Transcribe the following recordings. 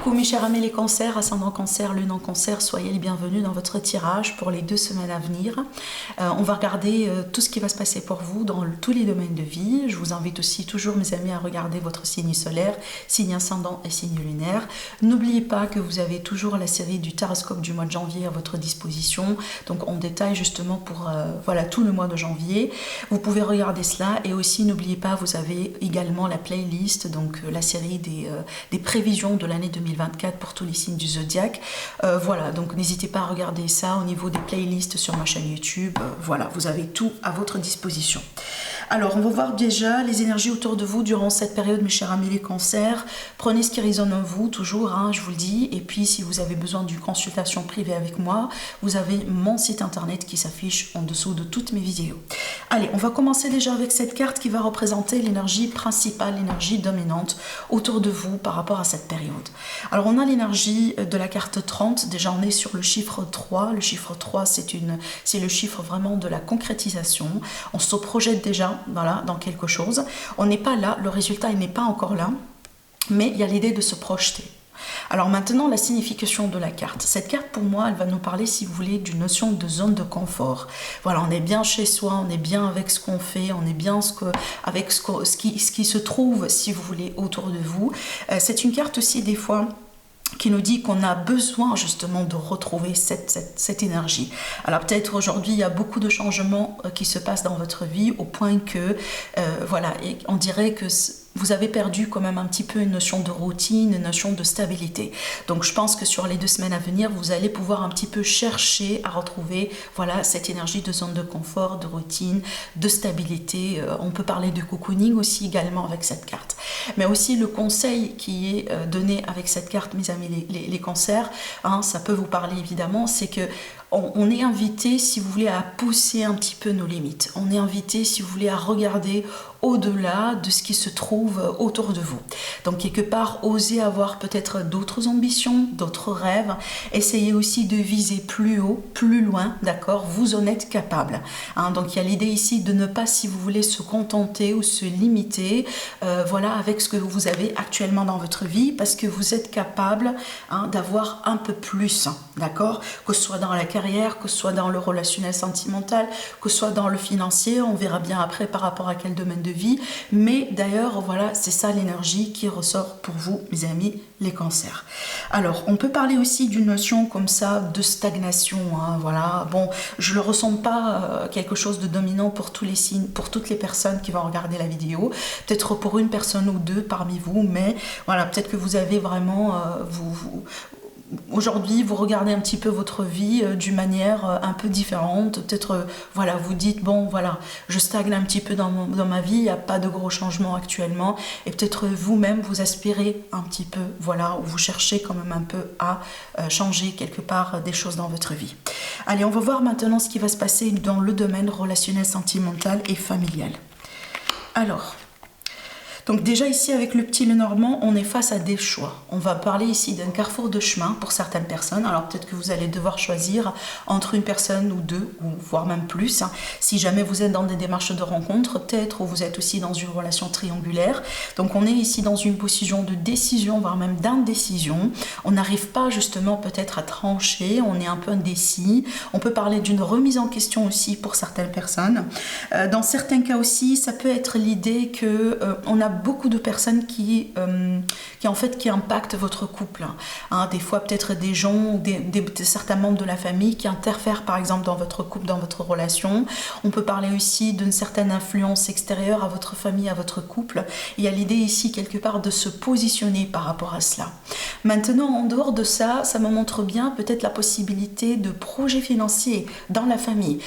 Coucou mes chers amis les cancers, ascendant cancer, lune en cancer, soyez les bienvenus dans votre tirage pour les 2 semaines à venir. On va regarder tout ce qui va se passer pour vous dans tous les domaines de vie. Je vous invite aussi toujours mes amis à regarder votre signe solaire, signe ascendant et signe lunaire. N'oubliez pas que vous avez toujours la série du Taroscope du mois de janvier à votre disposition. Donc on détaille justement pour voilà, tout le mois de janvier. Vous pouvez regarder cela et aussi n'oubliez pas, vous avez également la playlist, donc la série des prévisions de l'année 2024 pour tous les signes du zodiaque. Voilà, donc n'hésitez pas à regarder ça au niveau des playlists sur ma chaîne YouTube. Voilà, vous avez tout à votre disposition. Alors, on va voir déjà les énergies autour de vous durant cette période, mes chers amis les cancers. Prenez ce qui résonne en vous, toujours, hein, je vous le dis. Et puis, si vous avez besoin d'une consultation privée avec moi, vous avez mon site internet qui s'affiche en dessous de toutes mes vidéos. Allez, on va commencer déjà avec cette carte qui va représenter l'énergie principale, l'énergie dominante autour de vous par rapport à cette période. Alors, on a l'énergie de la carte 30. Déjà, on est sur le chiffre 3. Le chiffre 3, c'est le chiffre vraiment de la concrétisation. On se projette déjà voilà, dans quelque chose. On n'est pas là, le résultat il n'est pas encore là, mais il y a l'idée de se projeter. Alors maintenant, la signification de la carte. Cette carte, pour moi, elle va nous parler, si vous voulez, d'une notion de zone de confort. Voilà, on est bien chez soi, on est bien avec ce qu'on fait, on est bien avec ce qui se trouve, si vous voulez, autour de vous. C'est une carte aussi, des fois, qui nous dit qu'on a besoin justement de retrouver cette énergie. Alors peut-être aujourd'hui il y a beaucoup de changements qui se passent dans votre vie au point que voilà, et on dirait que vous avez perdu quand même un petit peu une notion de routine, une notion de stabilité. Donc je pense que sur les 2 semaines à venir, vous allez pouvoir un petit peu chercher à retrouver voilà, cette énergie de zone de confort, de routine, de stabilité. On peut parler de cocooning aussi également avec cette carte. Mais aussi le conseil qui est donné avec cette carte, mes amis les cancers, hein, ça peut vous parler évidemment, c'est que on est invité, si vous voulez, à pousser un petit peu nos limites. On est invité, si vous voulez, à regarder au-delà de ce qui se trouve autour de vous. Donc, quelque part, osez avoir peut-être d'autres ambitions, d'autres rêves. Essayez aussi de viser plus haut, plus loin, d'accord? Vous en êtes capable. Hein, donc, il y a l'idée ici de ne pas, si vous voulez, se contenter ou se limiter voilà, avec ce que vous avez actuellement dans votre vie, parce que vous êtes capable hein, d'avoir un peu plus, d'accord? Que ce soit dans la carrière, que ce soit dans le relationnel sentimental, que ce soit dans le financier, on verra bien après par rapport à quel domaine de vie, mais d'ailleurs voilà, c'est ça l'énergie qui ressort pour vous, mes amis les cancers. Alors on peut parler aussi d'une notion comme ça de stagnation, hein, voilà, bon, je le ressens pas quelque chose de dominant pour tous les signes, pour toutes les personnes qui vont regarder la vidéo, peut-être pour une personne ou deux parmi vous, mais voilà, peut-être que vous avez vraiment aujourd'hui, vous regardez un petit peu votre vie d'une manière un peu différente. Peut-être, voilà, vous dites, bon, voilà, je stagne un petit peu dans ma vie, il n'y a pas de gros changements actuellement. Et peut-être vous-même, vous aspirez un petit peu, voilà, ou vous cherchez quand même un peu à changer quelque part des choses dans votre vie. Allez, on va voir maintenant ce qui va se passer dans le domaine relationnel, sentimental et familial. Alors, donc déjà ici avec le petit Lenormand, on est face à des choix. On va parler ici d'un carrefour de chemin pour certaines personnes. Alors peut-être que vous allez devoir choisir entre une personne ou deux, ou voire même plus. Si jamais vous êtes dans des démarches de rencontre, peut-être, ou vous êtes aussi dans une relation triangulaire. Donc on est ici dans une position de décision, voire même d'indécision. On n'arrive pas justement peut-être à trancher, on est un peu indécis. On peut parler d'une remise en question aussi pour certaines personnes. Dans certains cas aussi, ça peut être l'idée que on a beaucoup de personnes qui impactent votre couple. Hein, des fois, peut-être des gens, certains membres de la famille qui interfèrent, par exemple, dans votre couple, dans votre relation. On peut parler aussi d'une certaine influence extérieure à votre famille, à votre couple. Il y a l'idée ici, quelque part, de se positionner par rapport à cela. Maintenant, en dehors de ça, ça me montre bien peut-être la possibilité de projets financiers dans la famille.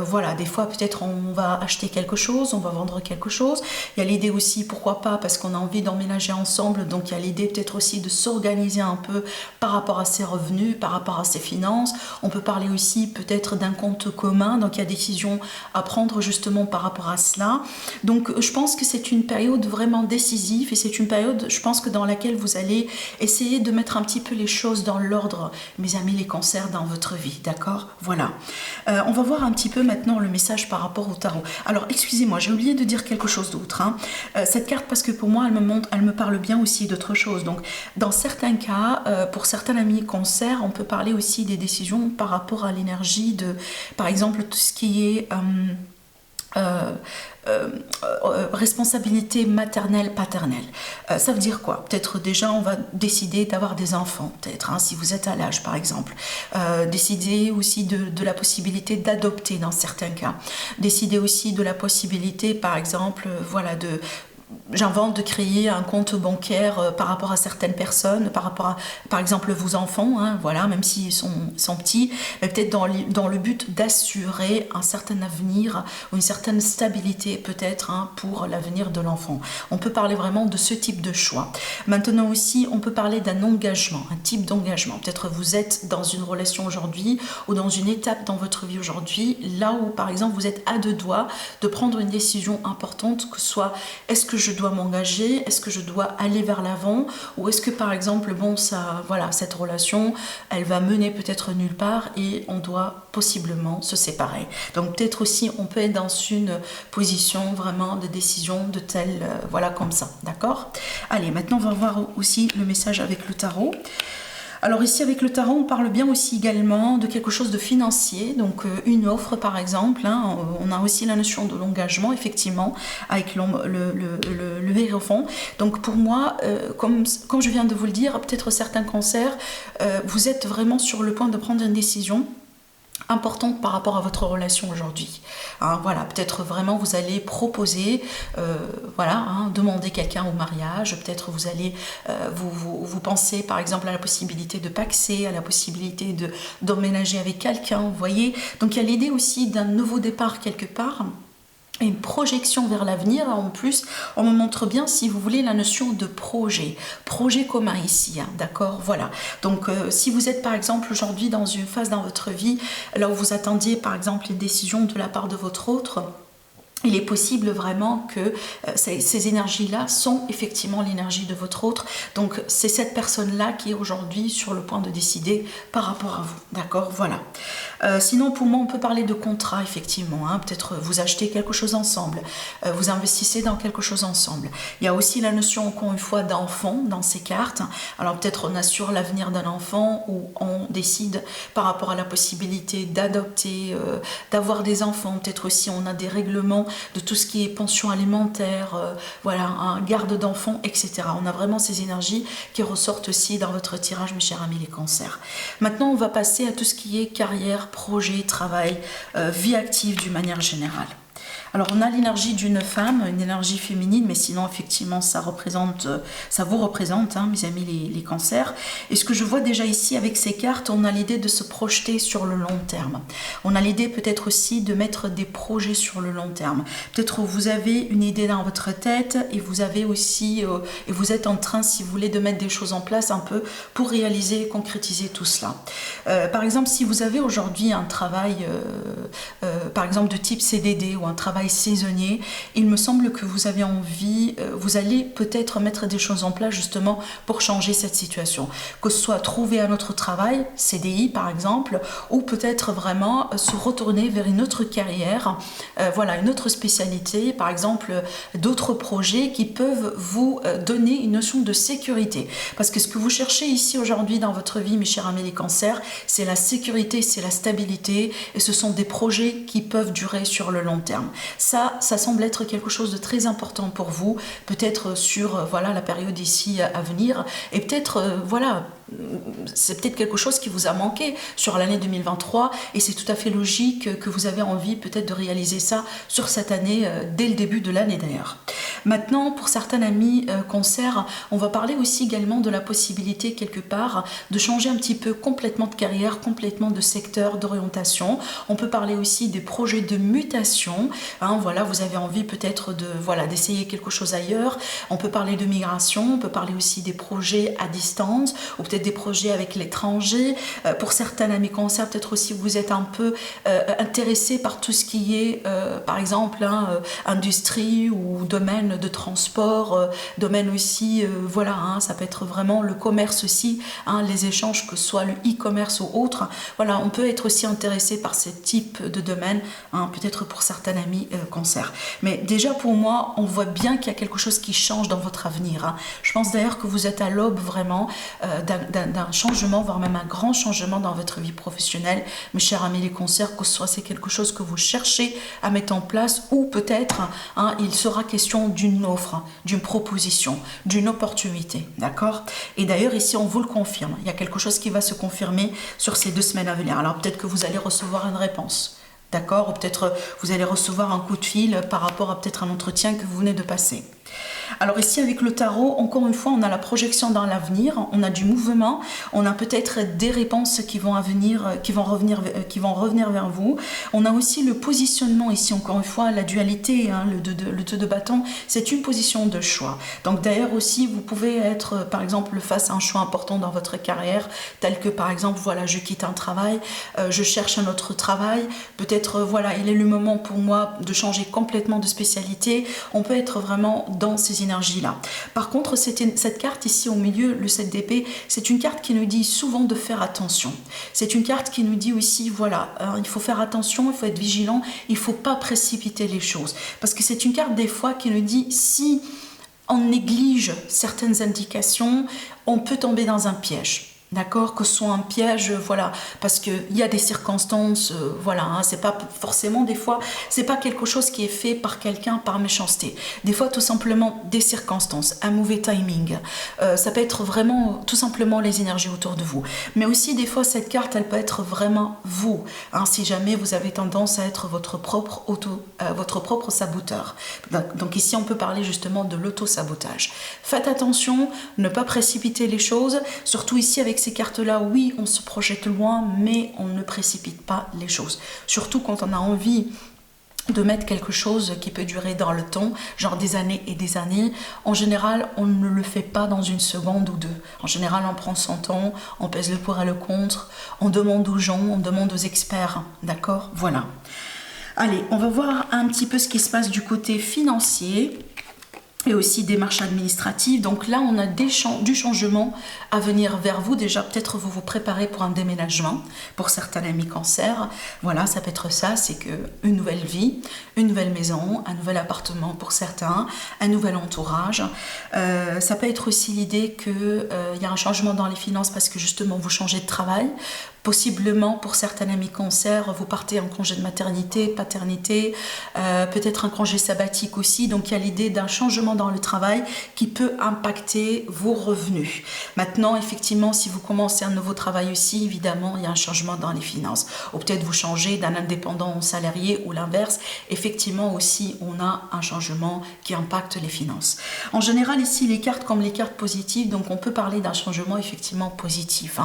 Voilà, des fois, peut-être on va acheter quelque chose, on va vendre quelque chose. Il y a l'idée aussi, pourquoi pas, parce qu'on a envie d'emménager ensemble, donc il y a l'idée peut-être aussi de s'organiser un peu par rapport à ses revenus, par rapport à ses finances. On peut parler aussi peut-être d'un compte commun, donc il y a des décisions à prendre justement par rapport à cela. Donc je pense que c'est une période vraiment décisive et c'est une période, je pense que dans laquelle vous allez essayer de mettre un petit peu les choses dans l'ordre, mes amis les cancers, dans votre vie, d'accord? Voilà. On va voir un petit peu maintenant le message par rapport au tarot. Alors excusez-moi, j'ai oublié de dire quelque chose d'autre. Hein. Cette carte parce que pour moi, elle me parle bien aussi d'autre chose. Donc, dans certains cas, pour certains amis cancer, on peut parler aussi des décisions par rapport à l'énergie de, par exemple, tout ce qui est responsabilité maternelle, paternelle. Ça veut dire quoi? Peut-être déjà on va décider d'avoir des enfants, peut-être, hein, si vous êtes à l'âge par exemple. Décider aussi de la possibilité d'adopter dans certains cas. Décider aussi de la possibilité par exemple, voilà, j'invente de créer un compte bancaire par rapport à certaines personnes, par rapport à, par exemple, vos enfants, hein, voilà, même s'ils sont petits, mais peut-être dans le but d'assurer un certain avenir ou une certaine stabilité peut-être, hein, pour l'avenir de l'enfant. On peut parler vraiment de ce type de choix. Maintenant aussi, on peut parler d'un engagement, un type d'engagement. Peut-être vous êtes dans une relation aujourd'hui ou dans une étape dans votre vie aujourd'hui, là où, par exemple, vous êtes à deux doigts de prendre une décision importante, que ce soit, est-ce que je dois m'engager, est-ce que je dois aller vers l'avant, ou est-ce que par exemple, bon, ça, voilà, cette relation, elle va mener peut-être nulle part et on doit possiblement se séparer. Donc peut-être aussi, on peut être dans une position vraiment de décision de telle, voilà, comme ça, d'accord? Allez, maintenant on va voir aussi le message avec le tarot. Alors ici avec le tarot, on parle bien aussi également de quelque chose de financier, donc une offre par exemple, hein, on a aussi la notion de l'engagement effectivement avec le Hiérophant. Donc pour moi, comme je viens de vous le dire, peut-être certains cancers, vous êtes vraiment sur le point de prendre une décision importante par rapport à votre relation aujourd'hui. Hein, voilà, peut-être vraiment vous allez proposer, voilà, hein, demander quelqu'un au mariage, peut-être vous allez, vous pensez par exemple à la possibilité de paxer, à la possibilité d'emménager avec quelqu'un, vous voyez. Donc il y a l'idée aussi d'un nouveau départ quelque part, et une projection vers l'avenir. En plus, on me montre bien, si vous voulez, la notion de projet commun ici, hein, d'accord, voilà. Donc si vous êtes par exemple aujourd'hui dans une phase dans votre vie là où vous attendiez par exemple une décision de la part de votre autre, il est possible vraiment que ces énergies-là sont effectivement l'énergie de votre autre. Donc c'est cette personne-là qui est aujourd'hui sur le point de décider par rapport à vous. D'accord, voilà. Sinon, pour moi, on peut parler de contrat, effectivement. Hein. Peut-être vous achetez quelque chose ensemble, vous investissez dans quelque chose ensemble. Il y a aussi la notion, encore une fois, d'enfant dans ces cartes. Alors peut-être on assure l'avenir d'un enfant ou on décide par rapport à la possibilité d'adopter, d'avoir des enfants. Peut-être aussi on a des règlements de tout ce qui est pension alimentaire, voilà, un garde d'enfants, etc. On a vraiment ces énergies qui ressortent aussi dans votre tirage, mes chers amis les cancers. Maintenant, on va passer à tout ce qui est carrière, projet, travail, vie active d'une manière générale. Alors on a l'énergie d'une femme, une énergie féminine, mais sinon effectivement ça vous représente, hein, mes amis les cancers. Et ce que je vois déjà ici avec ces cartes, on a l'idée de se projeter sur le long terme. On a l'idée peut-être aussi de mettre des projets sur le long terme. Peut-être vous avez une idée dans votre tête et vous avez aussi, et vous êtes en train, si vous voulez, de mettre des choses en place un peu pour réaliser et concrétiser tout cela. Par exemple, si vous avez aujourd'hui un travail, par exemple de type CDD ou un travail saisonnier, il me semble que vous avez envie, vous allez peut-être mettre des choses en place justement pour changer cette situation. Que ce soit trouver un autre travail, CDI par exemple, ou peut-être vraiment se retourner vers une autre carrière, voilà, une autre spécialité, par exemple d'autres projets qui peuvent vous donner une notion de sécurité. Parce que ce que vous cherchez ici aujourd'hui dans votre vie, mes chers amis les cancers, c'est la sécurité, c'est la stabilité, et ce sont des projets qui peuvent durer sur le long terme. Ça semble être quelque chose de très important pour vous, peut-être sur voilà, la période ici à venir, et peut-être voilà, c'est peut-être quelque chose qui vous a manqué sur l'année 2023 et c'est tout à fait logique que vous avez envie peut-être de réaliser ça sur cette année, dès le début de l'année d'ailleurs. Maintenant, pour certains amis cancer, on va parler aussi également de la possibilité quelque part de changer un petit peu complètement de carrière, complètement de secteur, d'orientation. On peut parler aussi des projets de mutation, hein, voilà, vous avez envie peut-être d'essayer quelque chose ailleurs. On peut parler de migration, on peut parler aussi des projets à distance ou peut-être des projets avec l'étranger. Pour certains amis cancer, peut-être aussi vous êtes un peu intéressé par tout ce qui est, par exemple, industrie ou domaine de transport, domaine aussi, voilà, ça peut être vraiment le commerce aussi, les échanges, que ce soit le e-commerce ou autre. Voilà, on peut être aussi intéressé par ce type de domaine, peut-être pour certains amis cancer. Mais déjà pour moi, on voit bien qu'il y a quelque chose qui change dans votre avenir. Je pense d'ailleurs que vous êtes à l'aube vraiment d'un changement, voire même un grand changement dans votre vie professionnelle, mes chers amis les cancers, que ce soit c'est quelque chose que vous cherchez à mettre en place, ou peut-être il sera question d'une offre, d'une proposition, d'une opportunité, d'accord? Et d'ailleurs ici on vous le confirme, il y a quelque chose qui va se confirmer sur ces 2 semaines à venir. Alors peut-être que vous allez recevoir une réponse, d'accord? Ou peut-être vous allez recevoir un coup de fil par rapport à peut-être un entretien que vous venez de passer. Alors ici avec le tarot, encore une fois, on a la projection dans l'avenir, on a du mouvement, on a peut-être des réponses qui vont revenir vers vous. On a aussi le positionnement ici, encore une fois, la dualité, le 2 de bâton, c'est une position de choix. Donc d'ailleurs aussi, vous pouvez être par exemple face à un choix important dans votre carrière, tel que par exemple, voilà, je quitte un travail, je cherche un autre travail, peut-être voilà, il est le moment pour moi de changer complètement de spécialité. On peut être vraiment dans ces énergies-là. Par contre, cette carte ici au milieu, le 7 d'épée, c'est une carte qui nous dit souvent de faire attention. C'est une carte qui nous dit aussi, voilà, il faut faire attention, il faut être vigilant, il ne faut pas précipiter les choses. Parce que c'est une carte des fois qui nous dit, si on néglige certaines indications, on peut tomber dans un piège. D'accord, que ce soit un piège, voilà, parce qu'il y a des circonstances, voilà, c'est pas forcément des fois, c'est pas quelque chose qui est fait par quelqu'un par méchanceté. Des fois, tout simplement, des circonstances, un mauvais timing. Ça peut être vraiment, tout simplement, les énergies autour de vous. Mais aussi, des fois, cette carte, elle peut être vraiment vous, si jamais vous avez tendance à être votre propre saboteur. Donc ici, on peut parler justement de l'auto-sabotage. Faites attention, ne pas précipiter les choses, surtout ici avec ces cartes-là, oui, on se projette loin, mais on ne précipite pas les choses. Surtout quand on a envie de mettre quelque chose qui peut durer dans le temps, genre des années et des années. En général, on ne le fait pas dans une seconde ou 2. En général, on prend son temps, on pèse le pour et le contre, on demande aux gens, on demande aux experts, d'accord? Voilà. Allez, on va voir un petit peu ce qui se passe du côté financier et aussi démarches administratives. Donc là, on a du changement à venir vers vous. Déjà, peut-être vous vous préparez pour un déménagement. Pour certains amis cancer, voilà, ça peut être ça, c'est une nouvelle vie, une nouvelle maison, un nouvel appartement pour certains, un nouvel entourage. Ça peut être aussi l'idée qu'il y a un changement dans les finances parce que justement, vous changez de travail. Possiblement, pour certains amis cancer, vous partez en congé de maternité, paternité, peut-être un congé sabbatique aussi. Donc, il y a l'idée d'un changement dans le travail qui peut impacter vos revenus. Maintenant, effectivement, si vous commencez un nouveau travail aussi, évidemment, il y a un changement dans les finances. Ou peut-être vous changez d'un indépendant au salarié ou l'inverse. Effectivement, aussi, on a un changement qui impacte les finances. En général, ici, les cartes comme les cartes positives, donc on peut parler d'un changement effectivement positif.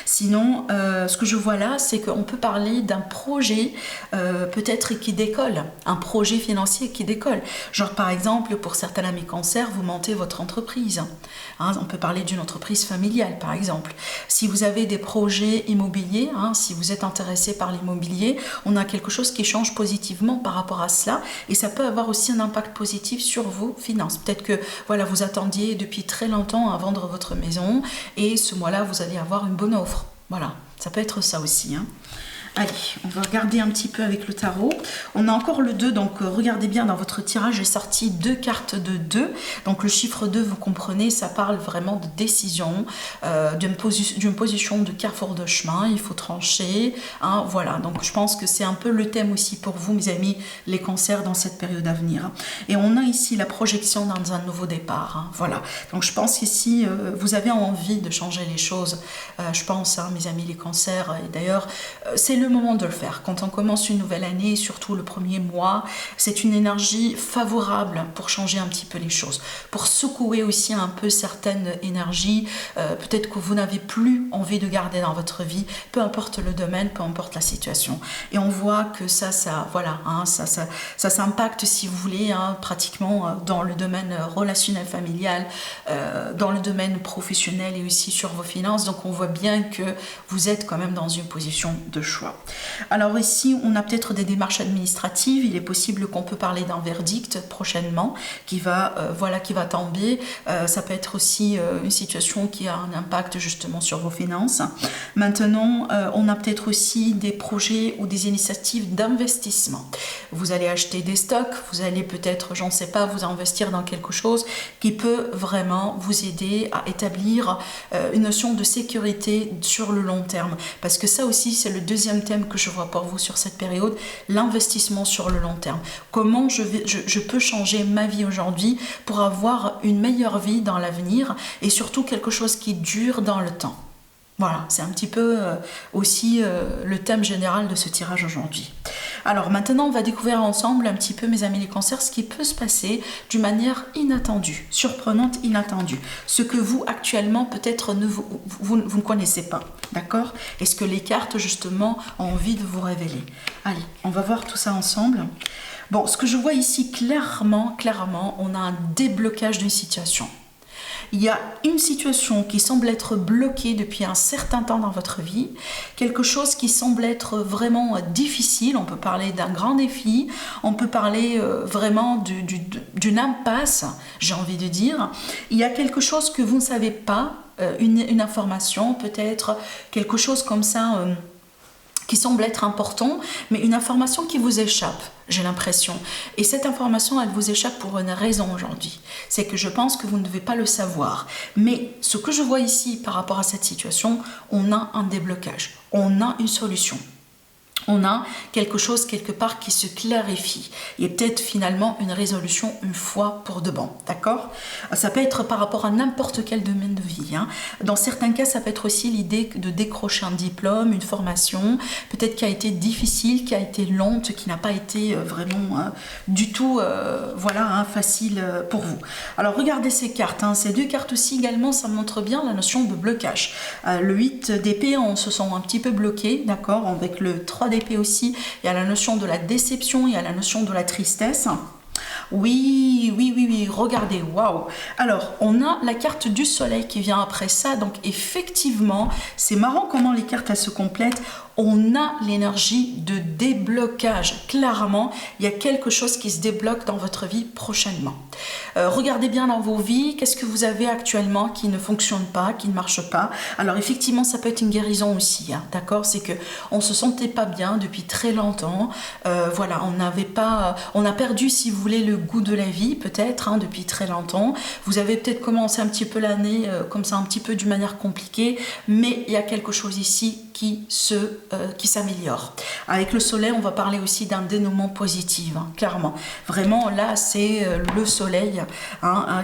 Sinon, ce que je vois là, c'est qu'on peut parler d'un projet peut-être qui décolle, un projet financier qui décolle. Genre par exemple, pour certains amis cancer, vous montez votre entreprise. On peut parler d'une entreprise familiale par exemple. Si vous avez des projets immobiliers, si vous êtes intéressé par l'immobilier, on a quelque chose qui change positivement par rapport à cela et ça peut avoir aussi un impact positif sur vos finances. Peut-être que voilà, vous attendiez depuis très longtemps à vendre votre maison et ce mois-là, vous allez avoir une bonne offre. Voilà, ça peut être ça aussi. Allez, on va regarder un petit peu avec le tarot. On a encore le 2, donc regardez bien dans votre tirage, j'ai sorti 2 cartes de 2. Donc le chiffre 2, vous comprenez, ça parle vraiment de décision, d'une position de carrefour de chemin, il faut trancher. Voilà, donc je pense que c'est un peu le thème aussi pour vous, mes amis, les cancers dans cette période à venir. Et on a ici la projection dans un nouveau départ. Voilà, donc je pense qu'ici, vous avez envie de changer les choses, je pense, mes amis, les cancers. Et d'ailleurs, c'est le moment de le faire. Quand on commence une nouvelle année, surtout le premier mois, c'est une énergie favorable pour changer un petit peu les choses, pour secouer aussi un peu certaines énergies, peut-être que vous n'avez plus envie de garder dans votre vie, peu importe le domaine, peu importe la situation. Et on voit que ça s'impacte, si vous voulez, pratiquement dans le domaine relationnel familial, dans le domaine professionnel et aussi sur vos finances. Donc on voit bien que vous êtes quand même dans une position de choix. Alors ici, on a peut-être des démarches administratives. Il est possible qu'on peut parler d'un verdict prochainement qui va tomber. Ça peut être aussi une situation qui a un impact justement sur vos finances. Maintenant, on a peut-être aussi des projets ou des initiatives d'investissement. Vous allez acheter des stocks, vous allez peut-être, j'en sais pas, vous investir dans quelque chose qui peut vraiment vous aider à établir une notion de sécurité sur le long terme. Parce que ça aussi, c'est le deuxième thème que je vois pour vous sur cette période, l'investissement sur le long terme. Comment je peux changer ma vie aujourd'hui pour avoir une meilleure vie dans l'avenir et surtout quelque chose qui dure dans le temps. Voilà, c'est un petit peu aussi le thème général de ce tirage aujourd'hui. Alors maintenant, on va découvrir ensemble un petit peu, mes amis les cancers, ce qui peut se passer d'une manière inattendue, surprenante, inattendue. Ce que vous, actuellement, peut-être vous ne connaissez pas, d'accord? Et ce que les cartes, justement, ont envie de vous révéler. Allez, on va voir tout ça ensemble. Bon, ce que je vois ici, clairement, on a un déblocage d'une situation. Il y a une situation qui semble être bloquée depuis un certain temps dans votre vie, quelque chose qui semble être vraiment difficile, on peut parler d'un grand défi, on peut parler vraiment d'une impasse, j'ai envie de dire. Il y a quelque chose que vous ne savez pas, une information, peut-être quelque chose comme ça qui semble être important, mais une information qui vous échappe, j'ai l'impression. Et cette information, elle vous échappe pour une raison aujourd'hui. C'est que je pense que vous ne devez pas le savoir. Mais ce que je vois ici par rapport à cette situation, on a un déblocage, on a une solution. On a quelque chose quelque part qui se clarifie et peut-être finalement une résolution une fois pour de bon, d'accord? Ça peut être par rapport à n'importe quel domaine de vie. Dans certains cas, ça peut être aussi l'idée de décrocher un diplôme, une formation, peut-être qui a été difficile, qui a été lente, qui n'a pas été vraiment du tout facile pour vous. Alors regardez ces cartes, ces deux cartes aussi également, ça montre bien la notion de blocage. Le 8 d'épée, on se sent un petit peu bloqué, d'accord? Avec le 3 d'épée aussi, il y a la notion de la déception, il y a la notion de la tristesse. Oui, regardez, waouh. Alors, on a la carte du soleil qui vient après ça, donc effectivement, c'est marrant comment les cartes elles se complètent. On a l'énergie de déblocage. Clairement, il y a quelque chose qui se débloque dans votre vie prochainement. Regardez bien dans vos vies, qu'est-ce que vous avez actuellement qui ne fonctionne pas, qui ne marche pas. Alors effectivement, ça peut être une guérison aussi, d'accord? C'est que on se sentait pas bien depuis très longtemps. On a perdu, si vous voulez, le goût de la vie, peut-être, depuis très longtemps. Vous avez peut-être commencé un petit peu l'année comme ça, un petit peu d'une manière compliquée, mais il y a quelque chose ici qui s'améliore. Avec le soleil, on va parler aussi d'un dénouement positif, clairement. Vraiment, là, c'est le soleil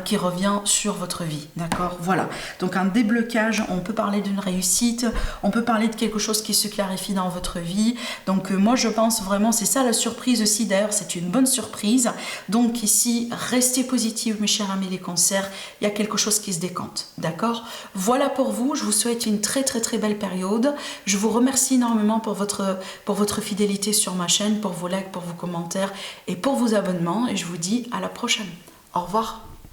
qui revient sur votre vie, d'accord? Voilà. Donc, un déblocage, on peut parler d'une réussite, on peut parler de quelque chose qui se clarifie dans votre vie. Donc, moi, je pense vraiment, c'est ça la surprise aussi. D'ailleurs, c'est une bonne surprise. Donc, ici, restez positifs, mes chers amis les cancers. Il y a quelque chose qui se décante, d'accord? Voilà pour vous. Je vous souhaite une très, très, très belle période. Je vous remercie énormément pour votre fidélité sur ma chaîne, pour vos likes, pour vos commentaires et pour vos abonnements. Et je vous dis à la prochaine. Au revoir.